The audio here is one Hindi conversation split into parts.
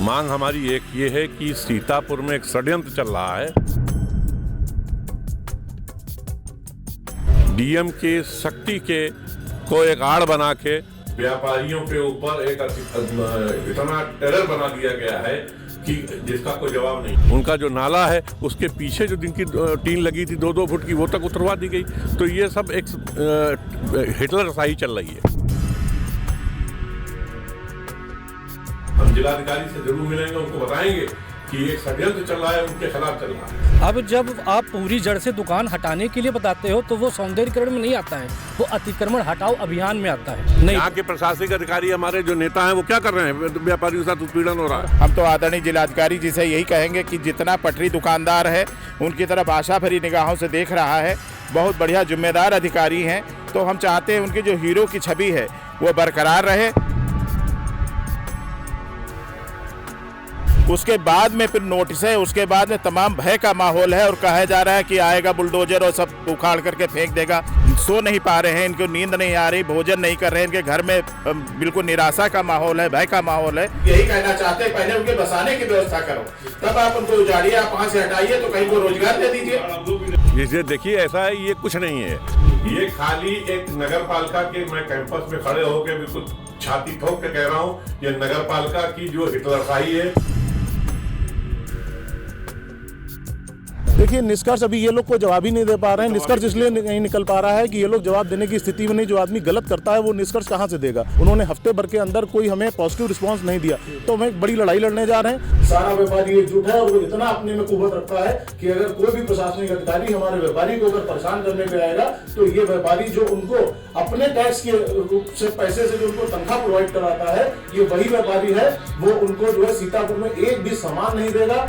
मांग हमारी एक ये है कि सीतापुर में एक षड्यंत्र चल रहा है। डीएम के शक्ति के को एक आड़ बना के व्यापारियों के ऊपर एक इतना टेरर बना दिया गया है कि जिसका कोई जवाब नहीं। उनका जो नाला है उसके पीछे जो जिनकी टीन लगी थी 2-2 फुट की, वो तक उतरवा दी गई। तो ये सब एक हिटलरशाही चल रही है। हम जिलाधिकारी से जरूर मिलेंगे, उनको बताएंगे कि एक षड्यंत्र चल रहा है, उनके खिलाफ चल रहा है। अब जब आप पूरी जड़ से दुकान हटाने के लिए बताते हो तो वो सौंदर्यीकरण में नहीं आता है, वो अतिक्रमण हटाओ अभियान में आता है। नहीं, यहाँ के प्रशासनिक अधिकारी हमारे जो नेता हैं वो क्या कर रहे हैं? व्यापारियों के साथ उत्पीड़न हो रहा है। हम तो आदरणीय जिलाधिकारी जी से यही कहेंगे कि जितना पटरी दुकानदार है उनकी तरफ आशा भरी निगाहों से देख रहा है, बहुत बढ़िया जिम्मेदार अधिकारी हैं। तो हम चाहते हैं उनकी जो हीरो की छवि है वो बरकरार रहे। उसके बाद में फिर नोटिस है, उसके बाद में तमाम भय का माहौल है और कहा जा रहा है कि आएगा बुलडोजर और सब उखाड़ करके फेंक देगा। सो नहीं पा रहे हैं, इनको नींद नहीं आ रही, भोजन नहीं कर रहे हैं, इनके घर में बिल्कुल निराशा का माहौल है, भय का माहौल है। यही कहना चाहते हैं, पहले उनके बसाने की व्यवस्था करो, तब आप उनको उजाड़िए, आप वहाँ से हटाइए तो कहीं को रोजगार दे दीजिए। जिसे देखिए ऐसा है, ये कुछ नहीं है, ये खाली एक नगर पालिका के मैं कैंपस में खड़े होकर बिल्कुल छाती ठोक के कह रहा हूँ, ये नगर पालिका की जो हिटलरशाही है। देखिए, निष्कर्ष अभी ये लोग को जवाब ही नहीं दे पा रहे हैं। निष्कर्ष इसलिए नहीं निकल पा रहा है कि ये लोग जवाब देने की स्थिति में नहीं। जो आदमी गलत करता है वो निष्कर्ष कहाँ से देगा? उन्होंने हफ्ते भर के अंदर कोई हमें पॉजिटिव रिस्पांस नहीं दिया, तो हम एक बड़ी लड़ाई लड़ने जा रहे हैं। सारा व्यापारी एकजुट है और वो इतना अपने में कुवत रखता है कि अगर कोई भी प्रशासनिक अधिकारी हमारे व्यापारी को अगर परेशान करने पे आएगा तो ये व्यापारी जो उनको अपने टैक्स के रूप से पैसे से जो उनको तनख्वाह प्रोवाइड कराता है, ये वही व्यापारी है, वो उनको जो है सीतापुर में एक भी सामान नहीं देगा।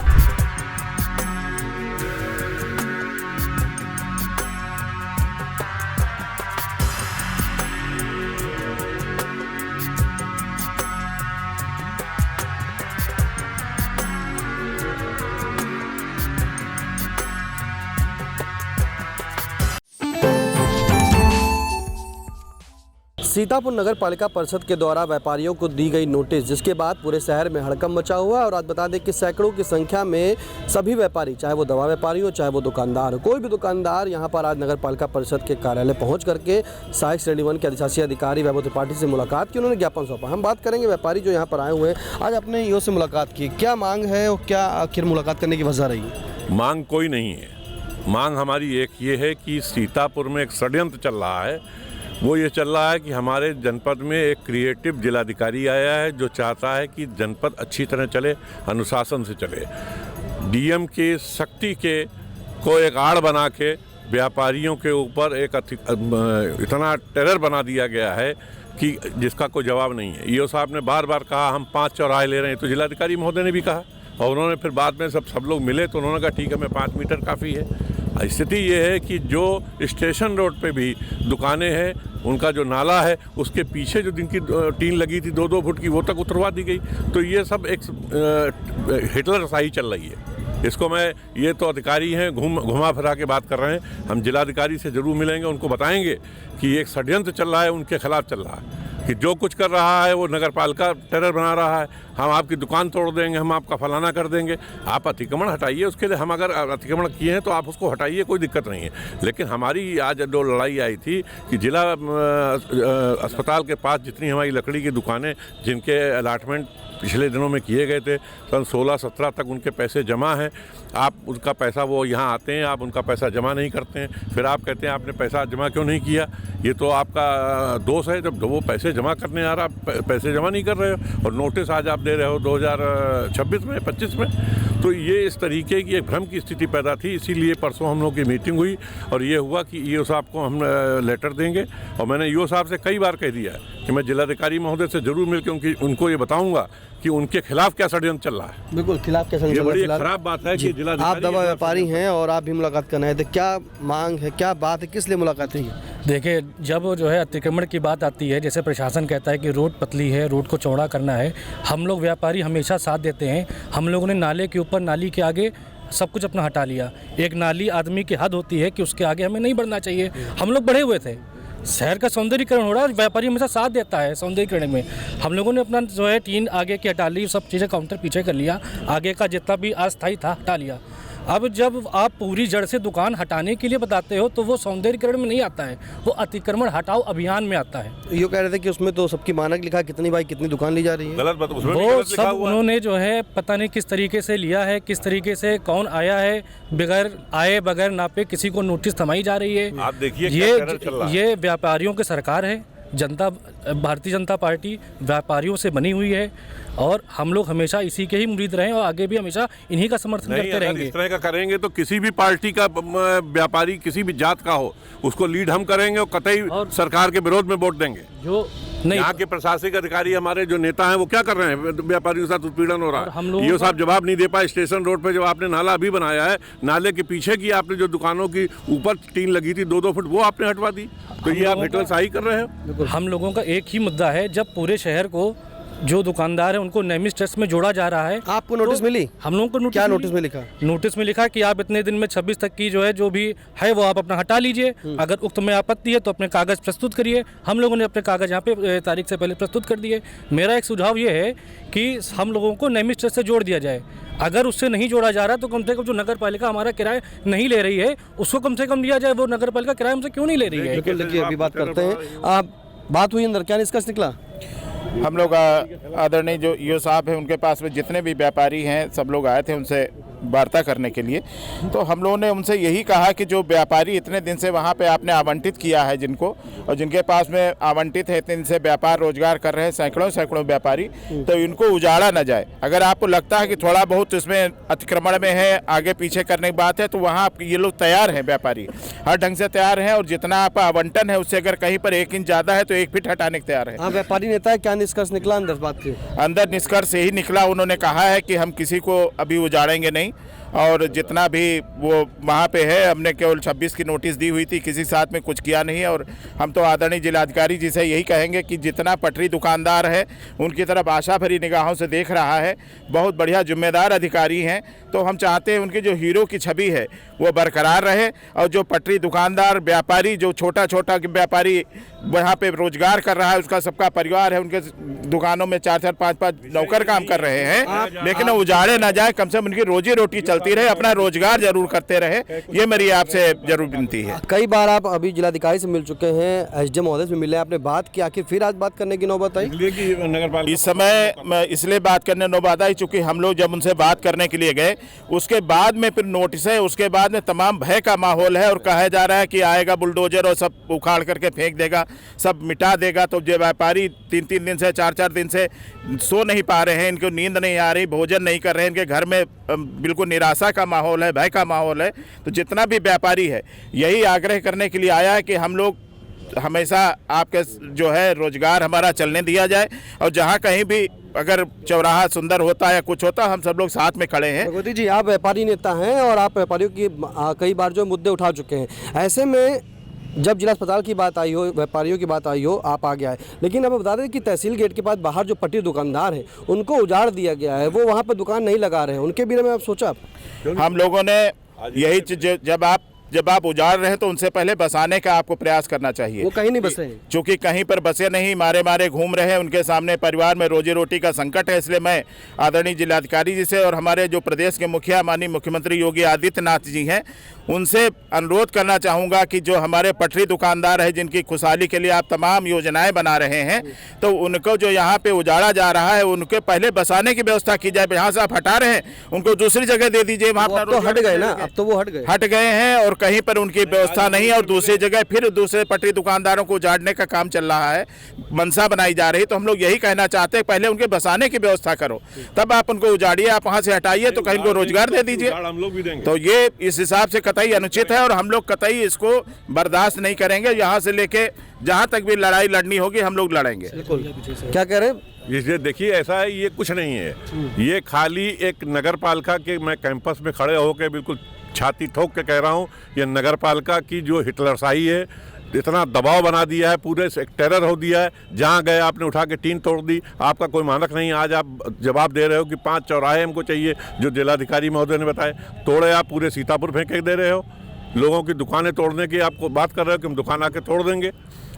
सीतापुर नगर पालिका परिषद के द्वारा व्यापारियों को दी गई नोटिस, जिसके बाद पूरे शहर में हड़कंप मचा हुआ है। और आज बता दें कि सैकड़ों की संख्या में सभी व्यापारी, चाहे वो दवा व्यापारी हो, चाहे वो दुकानदार हो, कोई भी दुकानदार यहाँ पर आज नगर पालिका परिषद के कार्यालय पहुँच करके सहायक श्रेणी 1 के अधिशासी अधिकारी वैभव त्रिपाठी से मुलाकात की, उन्होंने ज्ञापन सौंपा। हम बात करेंगे व्यापारी जो यहाँ पर आए हुए हैं, आज अपने ईओ से मुलाकात की, क्या मांग है और क्या आखिर मुलाकात करने की वजह रही? मांग कोई नहीं है। मांग हमारी एक ये है कि सीतापुर में एक षड्यंत्र चल रहा है। वो ये चल रहा है कि हमारे जनपद में एक क्रिएटिव जिलाधिकारी आया है जो चाहता है कि जनपद अच्छी तरह चले, अनुशासन से चले। डीएम के शक्ति के को एक आड़ बना के व्यापारियों के ऊपर एक इतना टेरर बना दिया गया है कि जिसका कोई जवाब नहीं है। ईओ साहब ने बार बार कहा हम 5 चौराहे ले रहे हैं, तो जिलाधिकारी महोदय ने भी कहा, और उन्होंने फिर बाद में सब लोग मिले तो उन्होंने कहा ठीक है, हमें 5 मीटर काफ़ी है। स्थिति ये है कि जो स्टेशन रोड पे भी दुकानें हैं, उनका जो नाला है उसके पीछे जो जिनकी टीन लगी थी 2-2 फुट की, वो तक उतरवा दी गई। तो ये सब एक हिटलरशाही चल रही है। इसको ये तो अधिकारी हैं, घुमा फिरा के बात कर रहे हैं। हम जिलाधिकारी से जरूर मिलेंगे, उनको बताएंगे कि एक षड्यंत्र चल रहा है, उनके खिलाफ चल रहा है, कि जो कुछ कर रहा है वो नगर पालिका टेरर बना रहा है। हम आपकी दुकान तोड़ देंगे, हम आपका फलाना कर देंगे। आप अतिक्रमण हटाइए, उसके लिए हम अगर अतिक्रमण किए हैं तो आप उसको हटाइए, कोई दिक्कत नहीं है। लेकिन हमारी आज जो लड़ाई आई थी कि जिला अस्पताल के पास जितनी हमारी लकड़ी की दुकानें जिनके अलाटमेंट पिछले दिनों में किए गए थे, सन 16-17 तक उनके पैसे जमा हैं, आप उनका पैसा, वो यहाँ आते हैं, आप उनका पैसा जमा नहीं करते हैं, फिर आप कहते हैं आपने पैसा जमा क्यों नहीं किया? ये तो आपका दोष है। जब वो पैसे जमा करने आ रहा, पैसे जमा नहीं कर रहे हो और नोटिस आज आप दे रहे हो 2026 में, 25 में। तो ये इस तरीके की एक भ्रम की स्थिति पैदा थी। इसीलिए परसों हम लोग की मीटिंग हुई और ये हुआ कि ईओ साहब को हम लेटर देंगे। और मैंने ईओ साहब से कई बार कह दिया है कि मैं जिलाधिकारी महोदय से जरूर मिलकर उनको ये बताऊंगा कि उनके खिलाफ क्या षड्यंत्र चल रहा है। बिल्कुल खिलाफ क्या षड्यंत्र? ये बड़ी खराब बात है कि आप दवा व्यापारी हैं और आप भी मुलाकात करना है, तो क्या मांग है, क्या बात है, किस लिए मुलाकात हुई है? देखिए, जब जो है अतिक्रमण की बात आती है, जैसे प्रशासन कहता है कि रोड पतली है, रोड को चौड़ा करना है, हम लोग व्यापारी हमेशा साथ देते हैं। हम लोगों ने नाले के ऊपर, नाली के आगे सब कुछ अपना हटा लिया। एक नाली आदमी की हद होती है कि उसके आगे हमें नहीं बढ़ना चाहिए। हम लोग बढ़े हुए थे, शहर का सौंदर्यीकरण हो रहा है और व्यापारी हमेशा साथ देता है सौंदर्यीकरण में। हम लोगों ने अपना जो है टीन आगे की हटा ली, सब चीज़ें काउंटर पीछे कर लिया, आगे का जितना भी अस्थायी था हटा लिया। अब जब आप पूरी जड़ से दुकान हटाने के लिए बताते हो तो वो सौंदर्यीकरण में नहीं आता है, वो अतिक्रमण हटाओ अभियान में आता है। ये कह रहे थे कि उसमें तो सबकी मानक लिखा, कितनी बाई कितनी दुकान ली जा रही है। गलत बात, उसमें भी वो गलत लिखा सब हुआ है। उन्होंने जो है पता नहीं किस तरीके से लिया है, किस तरीके से कौन आया है, बगैर आए बगैर नापे किसी को नोटिस थमाई जा रही है। आप देखिए क्या टेरर चल रहा है। ये व्यापारियों की सरकार है, भारतीय जनता पार्टी व्यापारियों से बनी हुई है और हम लोग हमेशा इसी के ही मुरीद रहे और आगे भी हमेशा इन्हीं का समर्थन नहीं, करते अगर रहेंगे। इस तरह का करेंगे तो किसी भी पार्टी का व्यापारी किसी भी जात का हो उसको लीड हम करेंगे और कतई सरकार के विरोध में वोट देंगे। जो नहीं, यहाँ के प्रशासनिक अधिकारी हमारे जो नेता हैं वो क्या कर रहे हैं, व्यापारियों के साथ उत्पीड़न हो रहा और हम है। लोगों ये का- साहब जवाब नहीं दे पाए। स्टेशन रोड पे जो आपने नाला अभी बनाया है, नाले के पीछे की आपने जो दुकानों की ऊपर टीन लगी थी 2-2 फुट, वो आपने हटवा दी। तो ये आप हिटलरशाही कर रहे हो। हम लोगों का एक ही मुद्दा है, जब पूरे शहर को जो दुकानदार है उनको नेमिस टेस्ट में जोड़ा जा रहा है। आपको नोटिस मिली? हम लोगों को क्या नोटिस में लिखा? नोटिस में लिखा कि आप इतने दिन में 26 तक की जो है जो भी है वो आप अपना हटा लीजिए। अगर उक्त में आपत्ति है तो अपने कागज प्रस्तुत करिए। हम लोगों ने अपने कागज यहाँ पे तारीख से पहले प्रस्तुत कर दिए। मेरा एक सुझाव ये है कि हम लोगों को नेमिस टेस्ट से जोड़ दिया जाए। अगर उससे नहीं जोड़ा जा रहा तो कम से कम जो नगर पालिका हमारा किराया नहीं ले रही है उसको कम से कम दिया जाए। वो नगर पालिका किराया हमसे क्यों नहीं ले रही है? बिल्कुल, देखिए अभी बात करते हैं। आप बात हुई अंदर, क्या निष्कर्ष निकला? हम लोग आदरणीय जो ईओ साहब हैं उनके पास में जितने भी व्यापारी हैं सब लोग आए थे उनसे वार्ता करने के लिए। तो हम लोगों ने उनसे यही कहा कि जो व्यापारी इतने दिन से वहाँ पे आपने आवंटित किया है जिनको, और जिनके पास में आवंटित है इतने दिन से व्यापार रोजगार कर रहे हैं सैकड़ों व्यापारी, तो इनको उजाड़ा न जाए। अगर आपको लगता है कि थोड़ा बहुत इसमें अतिक्रमण में है, आगे पीछे करने की बात है, तो वहाँ ये लोग तैयार हैं, व्यापारी हर ढंग से तैयार हैं। और जितना आपका आवंटन है उससे अगर कहीं पर 1 इंच ज़्यादा है तो 1 फीट हटाने को तैयार है। हाँ, व्यापारी नेता है, क्या निष्कर्ष निकला अंदर बात के? अंदर निष्कर्ष यही निकला, उन्होंने कहा है कि हम किसी को अभी उजाड़ेंगे नहीं, और जितना भी वो वहाँ पे है हमने केवल 26 की नोटिस दी हुई थी, किसी साथ में कुछ किया नहीं है। और हम तो आदरणीय जिलाधिकारी जी से यही कहेंगे कि जितना पटरी दुकानदार है उनकी तरफ आशा भरी निगाहों से देख रहा है, बहुत बढ़िया जिम्मेदार अधिकारी हैं। तो हम चाहते हैं उनकी जो हीरो की छवि है वो बरकरार रहे, और जो पटरी दुकानदार व्यापारी जो छोटा व्यापारी वहाँ पे रोजगार कर रहा है, उसका सबका परिवार है, उनके दुकानों में 4-4, 5-5 नौकर काम कर रहे हैं, लेकिन उजाड़े ना जाए, कम से कम उनकी रोजी रोटी चलती रहे, अपना रोजगार जरूर करते रहे। ये मेरी आपसे जरूर विनती है। कई बार आप अभी जिलाधिकारी से मिल चुके हैं, एसडीएम महोदय से मिले, आपने बात की, आखिर फिर आज बात करने की नौबत आई? इस समय मैं इसलिए बात करने नौबत आई चूंकि हम लोग जब उनसे बात करने के लिए गए उसके बाद में फिर नोटिस है, उसके बाद में तमाम भय का माहौल है और कहा जा रहा है कि आएगा बुलडोजर और सब उखाड़ करके फेंक देगा, सब मिटा देगा। तो जो व्यापारी 3-3 दिन से 4-4 दिन से सो नहीं पा रहे हैं, इनको नींद नहीं आ रही, भोजन नहीं कर रहे हैं, इनके घर में बिल्कुल निराशा का माहौल है, भय का माहौल है। तो जितना भी व्यापारी है यही आग्रह करने के लिए आया है कि हम लोग हमेशा आपके जो है रोजगार हमारा चलने दिया जाए, और जहाँ कहीं भी अगर चौराहा सुंदर होता है या कुछ होता, हम सब लोग साथ में खड़े हैं। भगवती जी, आप व्यापारी नेता हैं और आप व्यापारियों की कई बार जो मुद्दे उठा चुके हैं, ऐसे में जब जिला अस्पताल की बात आई हो, व्यापारियों की बात आई हो, आप आ गया है, लेकिन अब बता दें कि तहसील गेट के पास बाहर जो पट्टी दुकानदार हैं उनको उजाड़ दिया गया है, वो वहाँ पर दुकान नहीं लगा रहे हैं, उनके बारे में आप सोचा? हम लोगों ने यही चीज जब आप उजाड़ रहे हैं तो उनसे पहले बसाने का आपको प्रयास करना चाहिए। वो कहीं नहीं बसे हैं, चूंकि कहीं पर बसे नहीं, मारे घूम रहे हैं, उनके सामने परिवार में रोजी रोटी का संकट है। इसलिए मैं आदरणीय जिलाधिकारी जी से और हमारे जो प्रदेश के मुखिया माननीय मुख्यमंत्री योगी आदित्यनाथ जी हैं उनसे अनुरोध करना चाहूँगा कि जो हमारे पटरी दुकानदार है जिनकी खुशहाली के लिए आप तमाम योजनाएं बना रहे हैं, तो उनको जो यहाँ पे उजाड़ा जा रहा है उनके पहले बसाने की व्यवस्था की जाए। यहाँ से आप हटा रहे हैं, उनको दूसरी जगह दे दीजिए। वहाँ पर तो हट गए ना, अब तो वो हट गए हैं और कहीं पर उनकी व्यवस्था नहीं है, और दूसरी जगह फिर दूसरे पटरी दुकानदारों को उजाड़ने का काम चल रहा है, मनसा बनाई जा रही। तो हम लोग यही कहना चाहते हैं पहले उनके बसाने की व्यवस्था करो, तब आप उनको उजाड़िए, आप वहाँ से हटाइए तो कहीं को रोजगार दे दीजिए। हम लोग भी देंगे। तो ये इस हिसाब से कतई अनुचित है और हम लोग कतई इसको बर्दाश्त नहीं करेंगे। यहाँ से लेके जहाँ तक भी लड़ाई लड़नी होगी हम लोग लड़ेंगे। क्या कह रहे हैं? ये देखिए, ऐसा है, ये कुछ नहीं है, ये खाली एक नगर पालिका के, मैं कैंपस में खड़े होकर बिल्कुल छाती ठोक के कह रहा हूँ, ये नगर पालिका की जो हिटलरशाही है, इतना दबाव बना दिया है, पूरे एक टेरर हो दिया है। जहाँ गए आपने उठा के टीन तोड़ दी, आपका कोई मानक नहीं। आज आप जवाब दे रहे हो कि 5 चौराहे हमको चाहिए, जो जिलाधिकारी महोदय ने बताए, तोड़े आप पूरे सीतापुर फेंक के दे रहे हो। लोगों की दुकानें तोड़ने की आपको बात कर रहे हो कि हम दुकान आके तोड़ देंगे।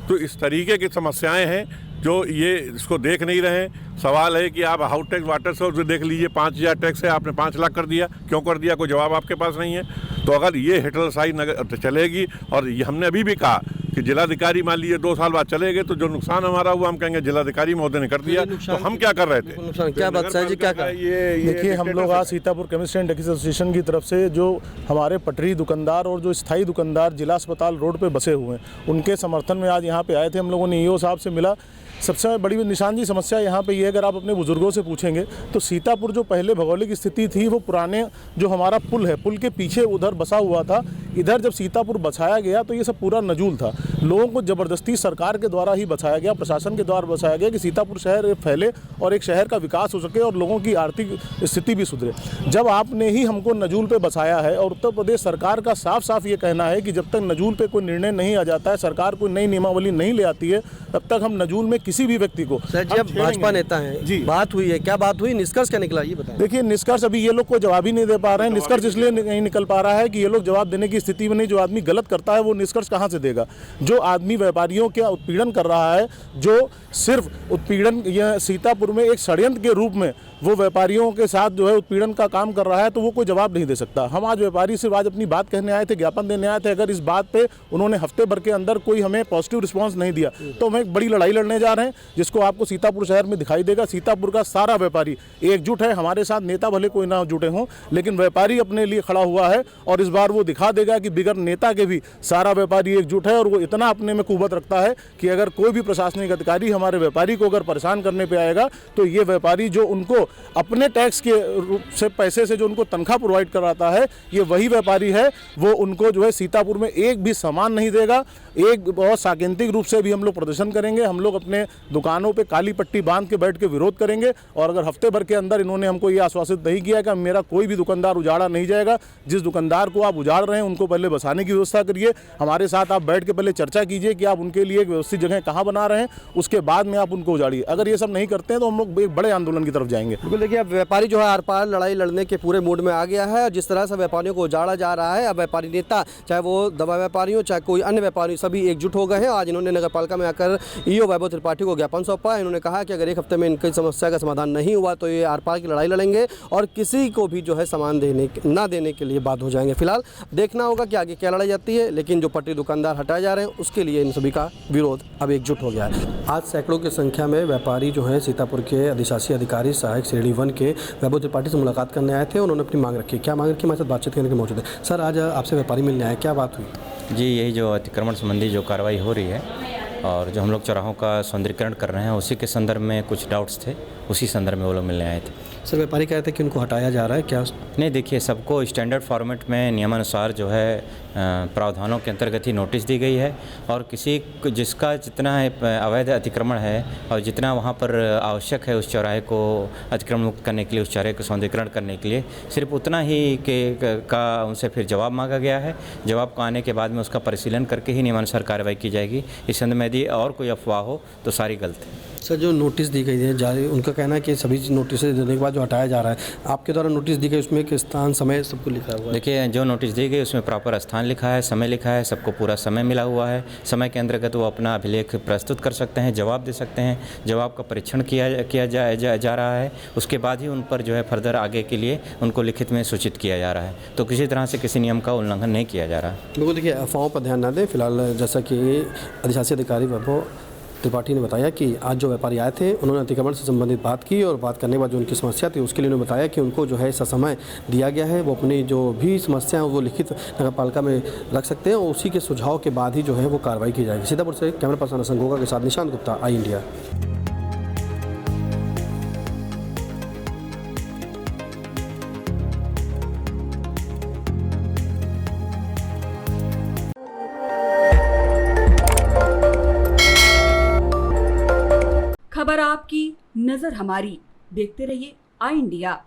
तो इस तरीके की समस्याएं हैं जो ये इसको देख नहीं रहे। सवाल है कि आप हाउस टैक्स वाटर सोर्स देख लीजिए, 5,000 टैक्स है, आपने 5 लाख कर दिया, क्यों कर दिया? कोई जवाब आपके पास नहीं है। तो अगर ये हिटलरशाही नगर चलेगी, और ये हमने अभी भी कहा कि जिलाधिकारी मान लीजिए 2 साल बाद चले गए तो जो नुकसान हमारा हुआ हम कहेंगे जिलाधिकारी महोदय ने कर दिया, तो हम क्या कर रहे थे? नुकसान क्या बात सर जी, क्या कहा? देखिए, हम लोग आज सीतापुर केमिस्ट एंड टेक्स एसोसिएशन की तरफ से जो हमारे पटरी दुकानदार और जो स्थायी दुकानदार जिला अस्पताल रोड पे बसे हुए हैं, उनके समर्थन में आज यहाँ पे आए थे। हम लोगों ने ईओ साहब से मिला। सबसे बड़ी निशान जी समस्या यहाँ पे ये है, अगर आप अपने बुजुर्गों से पूछेंगे तो सीतापुर जो पहले भौगोलिक स्थिति थी वो पुराने जो हमारा पुल है, पुल के पीछे उधर बसा हुआ था। इधर जब सीतापुर बसाया गया तो ये सब पूरा नजूल था। लोगों को ज़बरदस्ती सरकार के द्वारा ही बसाया गया, प्रशासन के द्वारा बसाया गया कि सीतापुर शहर फैले और एक शहर का विकास हो सके और लोगों की आर्थिक स्थिति भी सुधरे। जब आपने ही हमको नजूल पे बसाया है, और उत्तर प्रदेश सरकार का साफ साफ ये कहना है कि जब तक नजूल पे कोई निर्णय नहीं आ जाता है, सरकार कोई नई नियमावली नहीं ले आती है, तब तक हम नजूल में किसी भी व्यक्ति को सर जी, अब भाजपा नेता हैं जी, बात हुई है, क्या बात हुई, निष्कर्ष क्या निकला ये बताएं। देखिए, निष्कर्ष अभी ये लोग को जवाब ही नहीं दे पा रहे हैं। निष्कर्ष इसलिए नहीं निकल पा रहा है कि ये लोग जवाब देने की स्थिति में नहीं। जो आदमी गलत करता है वो निष्कर्ष कहाँ से देगा? जो आदमी व्यापारियों का उत्पीड़न कर रहा है, जो सिर्फ उत्पीड़न यह सीतापुर में एक षड्यंत्र के रूप में वो व्यापारियों के साथ जो है उत्पीड़न का काम कर रहा है, तो वो कोई जवाब नहीं दे सकता। हम आज व्यापारी सिर्फ आज अपनी बात कहने आए थे, ज्ञापन देने आए थे। अगर इस बात पे उन्होंने हफ्ते भर के अंदर कोई हमें पॉजिटिव रिस्पांस नहीं दिया तो हम एक बड़ी लड़ाई लड़ने जा रहे हैं, जिसको आपको सीतापुर शहर में दिखाई देगा। सीतापुर का सारा व्यापारी एकजुट है। हमारे साथ नेता भले कोई ना जुटे हों, लेकिन व्यापारी अपने लिए खड़ा हुआ है, और इस बार वो दिखा देगा कि बिगर नेता के भी सारा व्यापारी एकजुट है। और वो इतना अपने में कुवत रखता है कि अगर कोई भी प्रशासनिक अधिकारी हमारे व्यापारी को अगर परेशान करने पे आएगा, तो ये व्यापारी जो उनको अपने टैक्स के रूप से पैसे से जो उनको तनख्वाह प्रोवाइड कराता है, ये वही व्यापारी है। वो उनको जो है सीतापुर में एक भी सामान नहीं देगा। एक बहुत सांकेतिक रूप से भी हम लोग प्रदर्शन करेंगे। हम लोग अपने दुकानों पे काली पट्टी बांध के बैठ के विरोध करेंगे। और अगर हफ्ते भर के अंदर इन्होंने हमको ये आश्वासित नहीं किया कि मेरा कोई भी दुकानदार उजाड़ा नहीं जाएगा, जिस दुकानदार को आप उजाड़ रहे हैं उनको पहले बसाने की व्यवस्था करिए। हमारे साथ आप बैठ के पहले चर्चा कीजिए कि आप उनके लिए एक व्यवस्थित जगह कहाँ बना रहे हैं, उसके बाद में आप उनको उजाड़िए। अगर ये सब नहीं करते हैं तो हम लोग एक बड़े आंदोलन की तरफ जाएंगे। बिल्कुल, देखिए, अब व्यापारी जो है आर पार लड़ाई लड़ने के पूरे मूड में आ गया है। और जिस तरह से व्यापारियों को उजाड़ा जा रहा है, अब व्यापारी नेता, चाहे वो दवा व्यापारी हो चाहे कोई अन्य व्यापारी, सभी एकजुट हो गए हैं। आज इन्होंने नगर पालिका में आकर ईओ वैभव त्रिपाठी को ज्ञापन सौंपा। इन्होंने कहा कि अगर एक हफ्ते में इनकी समस्या का समाधान नहीं हुआ तो ये आर पार की लड़ाई लड़ेंगे और किसी को भी जो है सामान ना देने के लिए बाध्य हो जाएंगे। फिलहाल देखना होगा कि आगे क्या लड़ाई जाती है, लेकिन जो पटरी दुकानदार हटाए जा रहे हैं उसके लिए इन सभी का विरोध अब एकजुट हो गया है। आज सैकड़ों की संख्या में व्यापारी जो है सीतापुर के अधिशासी अधिकारी सहायक श्रेणी 1 के वैभव त्रिपाठी से मुलाकात करने आए थे। उन्होंने अपनी मांग रखी। क्या मांग रखी, हमारे साथ बातचीत करने के मौजूद है। सर, आज आपसे व्यापारी मिलने आए, क्या बात हुई? जी, यही जो अतिक्रमण संबंधी जो कार्रवाई हो रही है और जो हम लोग चौराहों का सौंदर्यीकरण कर रहे हैं, उसी के संदर्भ में कुछ डाउट्स थे, उसी संदर्भ में वो लोग मिलने आए थे। सर, व्यापारी कहते हैं कि उनको हटाया जा रहा है, क्या? नहीं, देखिए, सबको स्टैंडर्ड फॉर्मेट में नियमानुसार जो है प्रावधानों के अंतर्गत ही नोटिस दी गई है। और किसी जिसका जितना अवैध अतिक्रमण है और जितना वहाँ पर आवश्यक है उस चौराहे को अतिक्रमण मुक्त करने के लिए, उस चौराहे को सौंदर्यीकरण करने के लिए, सिर्फ उतना ही का उनसे फिर जवाब मांगा गया है। जवाब को आने के बाद में उसका परिशीलन करके ही नियमानुसार कार्रवाई की जाएगी। इस संदर्भ में यदि और कोई अफवाह हो तो सारी गलत है। सर, जो नोटिस दी गई है जारी, उनका कहना है कि सभी नोटिस देने के बाद जो हटाया जा रहा है, आपके द्वारा नोटिस दी गई उसमें एक स्थान, समय सबको लिखा हुआ है? देखिए, जो नोटिस दी गई उसमें प्रॉपर स्थान लिखा है, समय लिखा है, सबको पूरा समय मिला हुआ है। समय के अंतर्गत वो अपना अभिलेख प्रस्तुत कर सकते हैं, जवाब दे सकते हैं। जवाब का परीक्षण किया जा रहा है। उसके बाद ही उन पर जो है फर्दर आगे के लिए उनको लिखित में सूचित किया जा रहा है। तो किसी तरह से किसी नियम का उल्लंघन नहीं किया जा रहा है। बिल्कुल, देखिए, अफवाहों पर ध्यान ना दें। फिलहाल जैसा कि अधिशासी अधिकारी वैभव त्रिपाठी ने बताया कि आज जो व्यापारी आए थे उन्होंने अतिक्रमण से संबंधित बात की, और बात करने के बाद जो उनकी समस्या थी उसके लिए उन्होंने बताया कि उनको जो है समय दिया गया है, वो अपनी जो भी समस्या है वो लिखित नगर पालिका में रख सकते हैं और उसी के सुझाव के बाद ही जो है वो कार्रवाई की जाएगी। सीतापुर से कैमरा पर्सन संगोगा के साथ निशांत गुप्ता, आई इंडिया। खबर आपकी, नजर हमारी। देखते रहिए आई इंडिया।